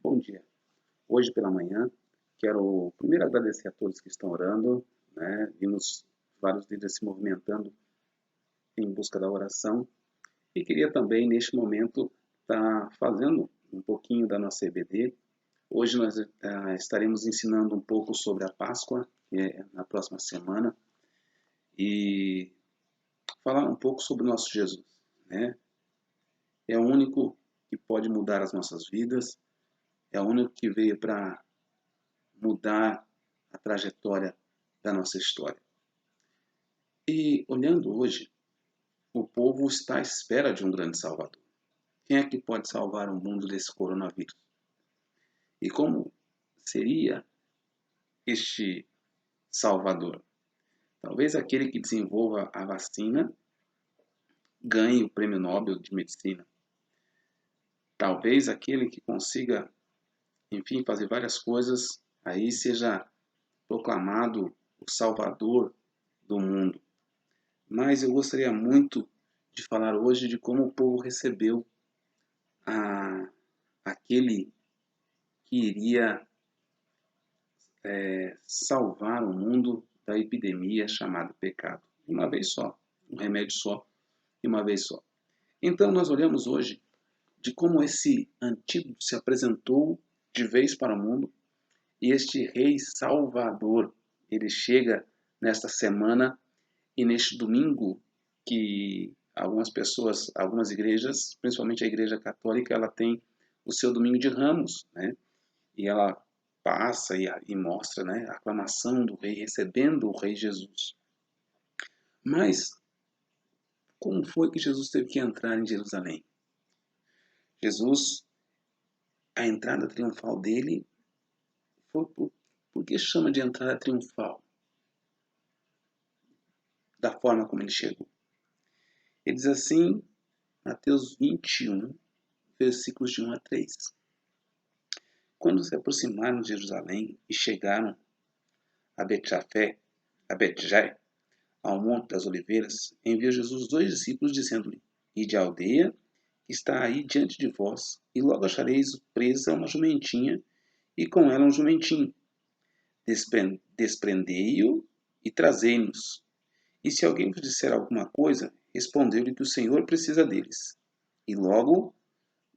Bom dia. Hoje pela manhã, quero primeiro agradecer a todos que estão orando, né? Vimos vários líderes se movimentando em busca da oração e queria também, neste momento, estar fazendo um pouquinho da nossa EBD. Hoje nós estaremos ensinando um pouco sobre a Páscoa, na próxima semana, e falar um pouco sobre o nosso Jesus, né? É o único que pode mudar as nossas vidas, é o único que veio para mudar a trajetória da nossa história. E olhando hoje, o povo está à espera de um grande Salvador. Quem é que pode salvar o mundo desse coronavírus? E como seria este Salvador? Talvez aquele que desenvolva a vacina ganhe o Prêmio Nobel de Medicina. Talvez aquele que consiga, enfim, fazer várias coisas, aí seja proclamado o Salvador do mundo. Mas eu gostaria muito de falar hoje de como o povo recebeu aquele que iria salvar o mundo da epidemia chamada pecado. De uma vez só, um remédio só, de uma vez só. Então nós olhamos hoje de como esse antídoto se apresentou de vez para o mundo e este rei salvador, ele chega nesta semana e neste domingo que algumas pessoas, algumas igrejas, principalmente a igreja católica, ela tem o seu domingo de Ramos, né? E ela passa e mostra, né, a aclamação do rei, recebendo o rei Jesus. Mas como foi que Jesus teve que entrar em Jerusalém? Jesus, a entrada triunfal dele foi por que chama de entrada triunfal? Da forma como ele chegou. Ele diz assim, Mateus 21, versículos de 1 a 3. Quando se aproximaram de Jerusalém e chegaram a Betjé, ao Monte das Oliveiras, enviou Jesus 2 discípulos, dizendo-lhe: Ide à aldeia que está aí diante de vós, e logo achareis presa uma jumentinha, e com ela um jumentinho. Desprendei-o e trazei-nos. E se alguém vos disser alguma coisa, respondeu-lhe que o Senhor precisa deles, e logo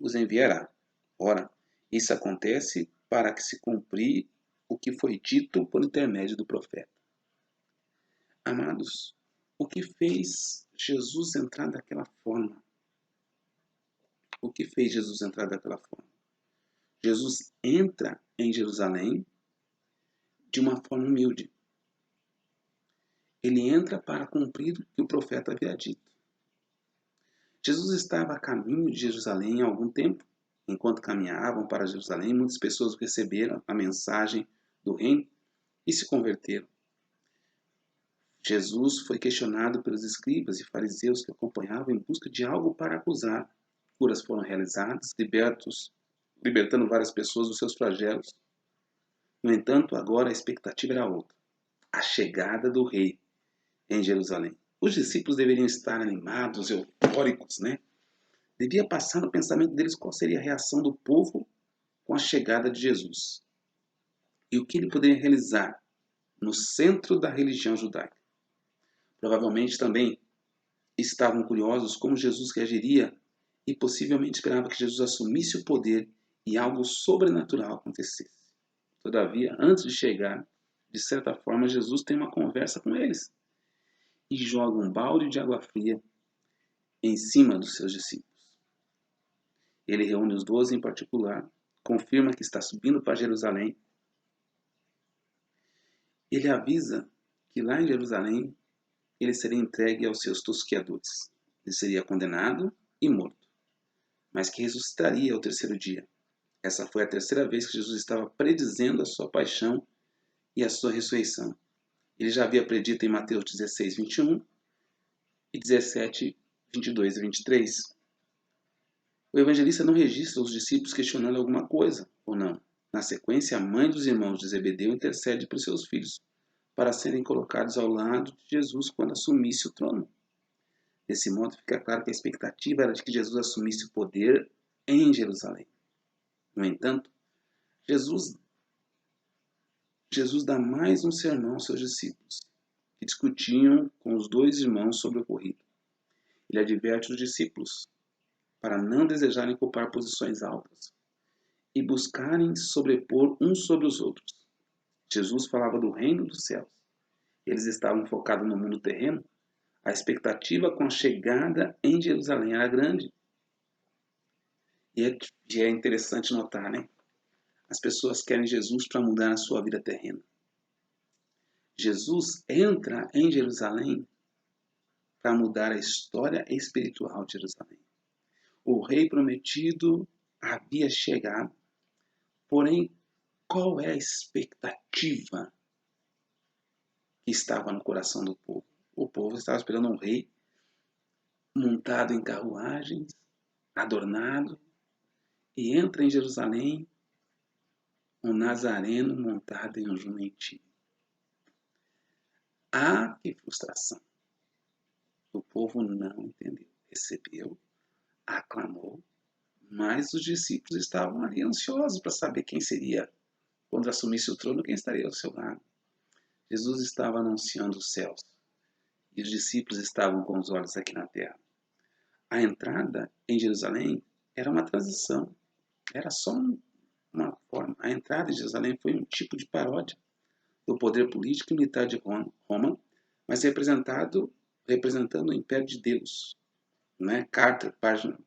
os enviará. Ora, isso acontece para que se cumprir o que foi dito por intermédio do profeta. Amados, o que fez Jesus entrar daquela forma? O que fez Jesus entrar daquela forma? Jesus entra em Jerusalém de uma forma humilde. Ele entra para cumprir o que o profeta havia dito. Jesus estava a caminho de Jerusalém há algum tempo. Enquanto caminhavam para Jerusalém, muitas pessoas receberam a mensagem do reino e se converteram. Jesus foi questionado pelos escribas e fariseus que acompanhavam em busca de algo para acusar. Curas foram realizadas, libertando várias pessoas dos seus flagelos. No entanto, agora a expectativa era outra: a chegada do rei em Jerusalém. Os discípulos deveriam estar animados, eufóricos, né? Devia passar no pensamento deles qual seria a reação do povo com a chegada de Jesus. E o que ele poderia realizar no centro da religião judaica. Provavelmente também estavam curiosos como Jesus reagiria e possivelmente esperavam que Jesus assumisse o poder e algo sobrenatural acontecesse. Todavia, antes de chegar, de certa forma, Jesus tem uma conversa com eles e joga um balde de água fria em cima dos seus discípulos. Ele reúne os 12 em particular, confirma que está subindo para Jerusalém. Ele avisa que lá em Jerusalém ele seria entregue aos seus tosqueadores. Ele seria condenado e morto, mas que ressuscitaria ao terceiro dia. Essa foi a terceira vez que Jesus estava predizendo a sua paixão e a sua ressurreição. Ele já havia predito em Mateus 16, 21 e 17, 22 e 23. O evangelista não registra os discípulos questionando alguma coisa, ou não. Na sequência, a mãe dos irmãos de Zebedeu intercede por seus filhos, para serem colocados ao lado de Jesus quando assumisse o trono. Desse modo, fica claro que a expectativa era de que Jesus assumisse o poder em Jerusalém. No entanto, Jesus dá mais um sermão aos seus discípulos, que discutiam com os dois irmãos sobre o ocorrido. Ele adverte os discípulos para não desejarem ocupar posições altas e buscarem sobrepor uns sobre os outros. Jesus falava do reino dos céus. Eles estavam focados no mundo terreno. A expectativa com a chegada em Jerusalém era grande. E é interessante notar, né? As pessoas querem Jesus para mudar a sua vida terrena. Jesus entra em Jerusalém para mudar a história espiritual de Jerusalém. O rei prometido havia chegado. Porém, qual é a expectativa que estava no coração do povo? O povo estava esperando um rei montado em carruagens, adornado, e entra em Jerusalém um nazareno montado em um jumentinho. Ah, que frustração! O povo não entendeu. Recebeu, aclamou, mas os discípulos estavam ali ansiosos para saber quem seria, quando assumisse o trono, quem estaria ao seu lado. Jesus estava anunciando os céus e os discípulos estavam com os olhos aqui na terra. A entrada em Jerusalém era uma transição, era só uma forma. A entrada em Jerusalém foi um tipo de paródia do poder político e militar de Roma, mas representando o Império de Deus. Né? Carter, página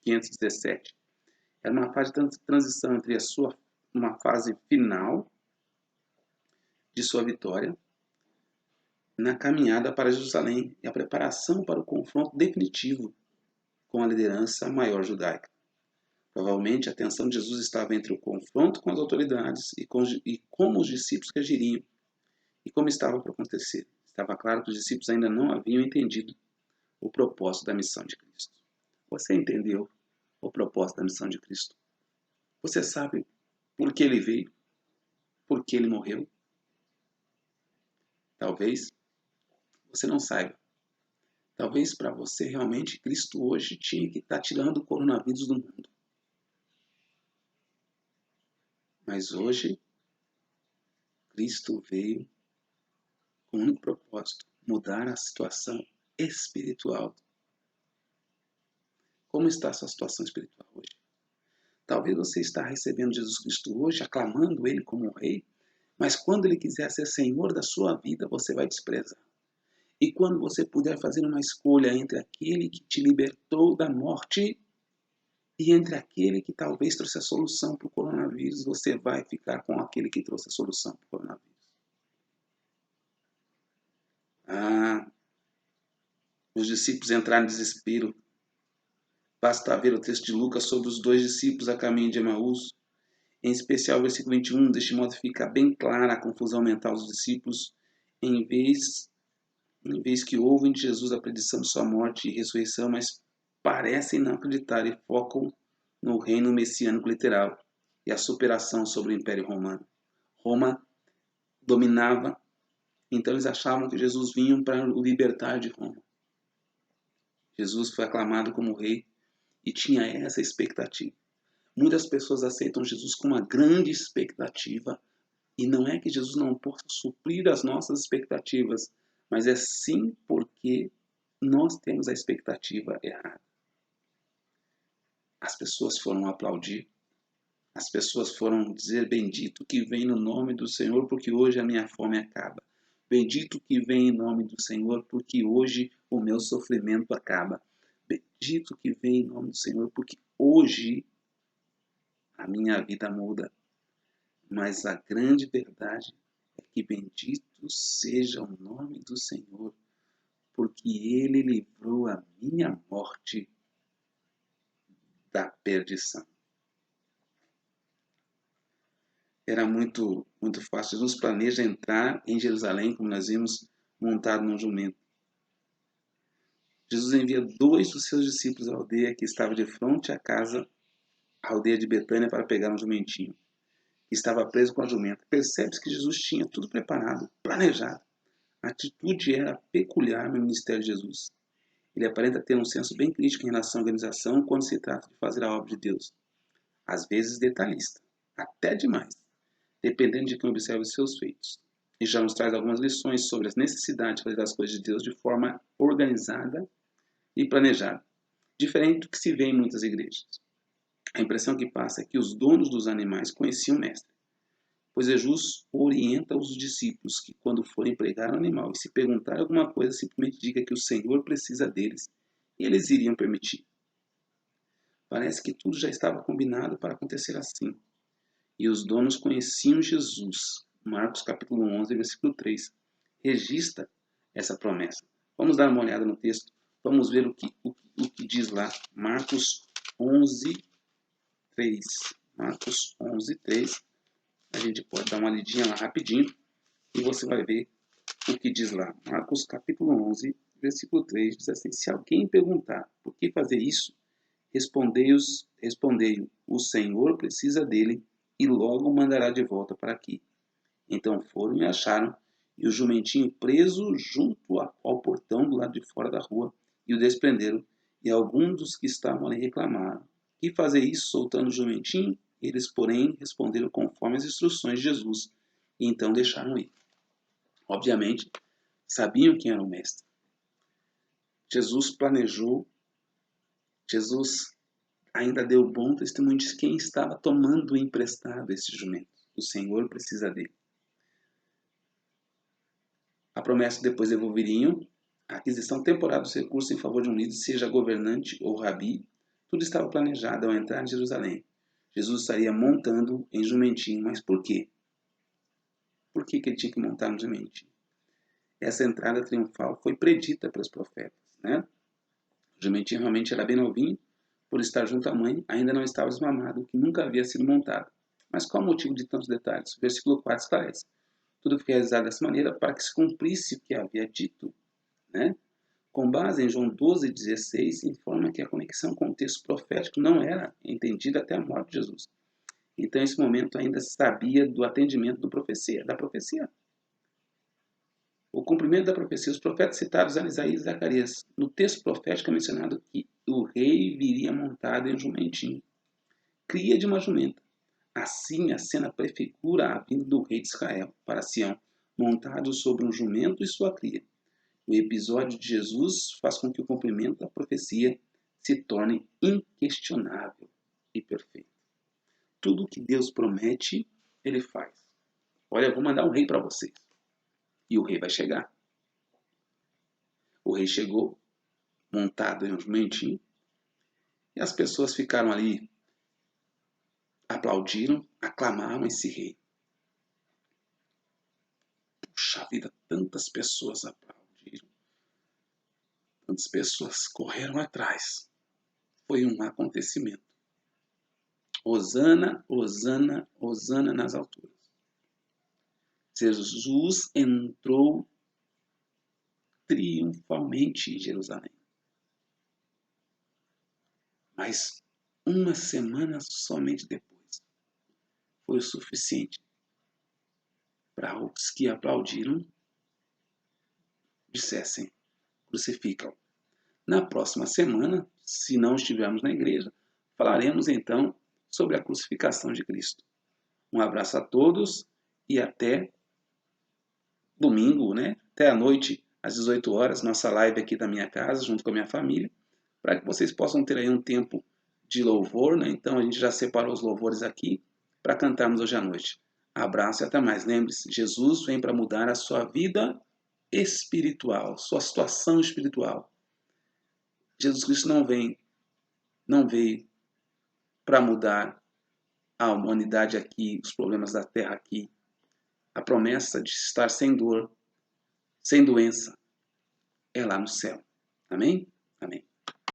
517. Era uma fase de transição entre uma fase final de sua vitória na caminhada para Jerusalém e a preparação para o confronto definitivo com a liderança maior judaica. Provavelmente a atenção de Jesus estava entre o confronto com as autoridades e como os discípulos reagiriam e como estava para acontecer. Estava claro que os discípulos ainda não haviam entendido o propósito da missão de Cristo. Você entendeu o propósito da missão de Cristo? Você sabe por que ele veio? Por que ele morreu? Talvez você não saiba. Talvez para você realmente Cristo hoje tinha que estar tirando o coronavírus do mundo. Mas hoje Cristo veio com um único propósito: mudar a situação espiritual. Como está a sua situação espiritual hoje? Talvez você está recebendo Jesus Cristo hoje, aclamando Ele como um rei, mas quando Ele quiser ser Senhor da sua vida, você vai desprezar. E quando você puder fazer uma escolha entre aquele que te libertou da morte e entre aquele que talvez trouxe a solução para o coronavírus, você vai ficar com aquele que trouxe a solução para o coronavírus. Os discípulos entraram em desespero. Basta ver o texto de Lucas sobre os dois discípulos a caminho de Emaús. Em especial o versículo 21, deste modo fica bem clara a confusão mental dos discípulos, em vez que ouvem de Jesus a predição de sua morte e ressurreição, mas parecem não acreditar e focam no reino messiânico literal e a superação sobre o Império Romano. Roma dominava, então eles achavam que Jesus vinha para o libertar de Roma. Jesus foi aclamado como rei e tinha essa expectativa. Muitas pessoas aceitam Jesus com uma grande expectativa, e não é que Jesus não possa suprir as nossas expectativas, mas é sim porque nós temos a expectativa errada. As pessoas foram aplaudir, as pessoas foram dizer: bendito que vem no nome do Senhor, porque hoje a minha fome acaba. Bendito que vem em nome do Senhor, porque hoje o meu sofrimento acaba. Bendito que vem em nome do Senhor, porque hoje a minha vida muda. Mas a grande verdade é que bendito seja o nome do Senhor, porque Ele livrou a minha morte da perdição. Era muito fácil. Jesus planeja entrar em Jerusalém, como nós vimos, montado num jumento. Jesus envia 2 dos seus discípulos à aldeia que estava de frente à casa, a aldeia de Betânia, para pegar um jumentinho, que estava preso com a jumenta. Percebe-se que Jesus tinha tudo preparado, planejado. A atitude era peculiar no ministério de Jesus. Ele aparenta ter um senso bem crítico em relação à organização quando se trata de fazer a obra de Deus. Às vezes detalhista, até demais, dependendo de quem observa os seus feitos. E já nos traz algumas lições sobre a necessidade de fazer as coisas de Deus de forma organizada e planejada, diferente do que se vê em muitas igrejas. A impressão que passa é que os donos dos animais conheciam o mestre, pois Jesus orienta os discípulos que, quando forem pregar um animal e se perguntar alguma coisa, simplesmente diga que o Senhor precisa deles e eles iriam permitir. Parece que tudo já estava combinado para acontecer assim. E os donos conheciam Jesus. Marcos capítulo 11, versículo 3. Registra essa promessa. Vamos dar uma olhada no texto. Vamos ver o que diz lá. Marcos 11, 3. Marcos 11, 3. A gente pode dar uma lidinha lá rapidinho e você vai ver o que diz lá. Marcos capítulo 11, versículo 3 diz assim: se alguém perguntar por que fazer isso, respondei-o, o Senhor precisa dele e logo o mandará de volta para aqui. Então foram e acharam, e o jumentinho preso junto ao portão do lado de fora da rua, e o desprenderam, e alguns dos que estavam ali reclamaram. Que fazer isso soltando o jumentinho? Eles, porém, responderam conforme as instruções de Jesus, e então deixaram ir. Obviamente, sabiam quem era o mestre. Jesus planejou, Jesus ainda deu bom testemunho de quem estava tomando emprestado esse jumento. O Senhor precisa dele. A promessa depois devolveriam a aquisição temporária dos recursos em favor de um líder, seja governante ou rabi. Tudo estava planejado ao entrar em Jerusalém. Jesus estaria montando em jumentinho, mas por quê? Por que ele tinha que montar no jumentinho? Essa entrada triunfal foi predita pelos profetas, né? O jumentinho realmente era bem novinho, por estar junto à mãe, ainda não estava desmamado, que nunca havia sido montado. Mas qual o motivo de tantos detalhes? O versículo 4 esclarece. Tudo foi realizado dessa maneira para que se cumprisse o que havia dito, né? Com base em João 12,16, informa que a conexão com o texto profético não era entendida até a morte de Jesus. Então, nesse momento, ainda sabia do atendimento da profecia. O cumprimento da profecia, os profetas citados eram Isaías e Zacarias. No texto profético é mencionado que o rei viria montado em um jumentinho, cria de uma jumenta. Assim, a cena prefigura a vinda do rei de Israel para Sião, montado sobre um jumento e sua cria. O episódio de Jesus faz com que o cumprimento da profecia se torne inquestionável e perfeito. Tudo que Deus promete, ele faz. Olha, eu vou mandar um rei para vocês. E o rei vai chegar. O rei chegou, montado em um jumentinho, e as pessoas ficaram ali, aplaudiram, aclamaram esse rei. Puxa vida, tantas pessoas aplaudiram, tantas pessoas correram atrás. Foi um acontecimento. Hosana, Hosana, Hosana nas alturas. Jesus entrou triunfalmente em Jerusalém. Mas uma semana somente depois foi o suficiente para os que aplaudiram dissessem: crucificam. Na próxima semana, se não estivermos na igreja, falaremos então sobre a crucificação de Cristo. Um abraço a todos e até domingo, né? Até a noite, às 18 horas, nossa live aqui da minha casa, junto com a minha família, para que vocês possam ter aí um tempo de louvor, né? Então a gente já separou os louvores aqui para cantarmos hoje à noite. Abraço e até mais. Lembre-se, Jesus vem para mudar a sua vida espiritual, sua situação espiritual. Jesus Cristo não veio para mudar a humanidade aqui, os problemas da terra aqui. A promessa de estar sem dor, sem doença, é lá no céu. Amém? Amém.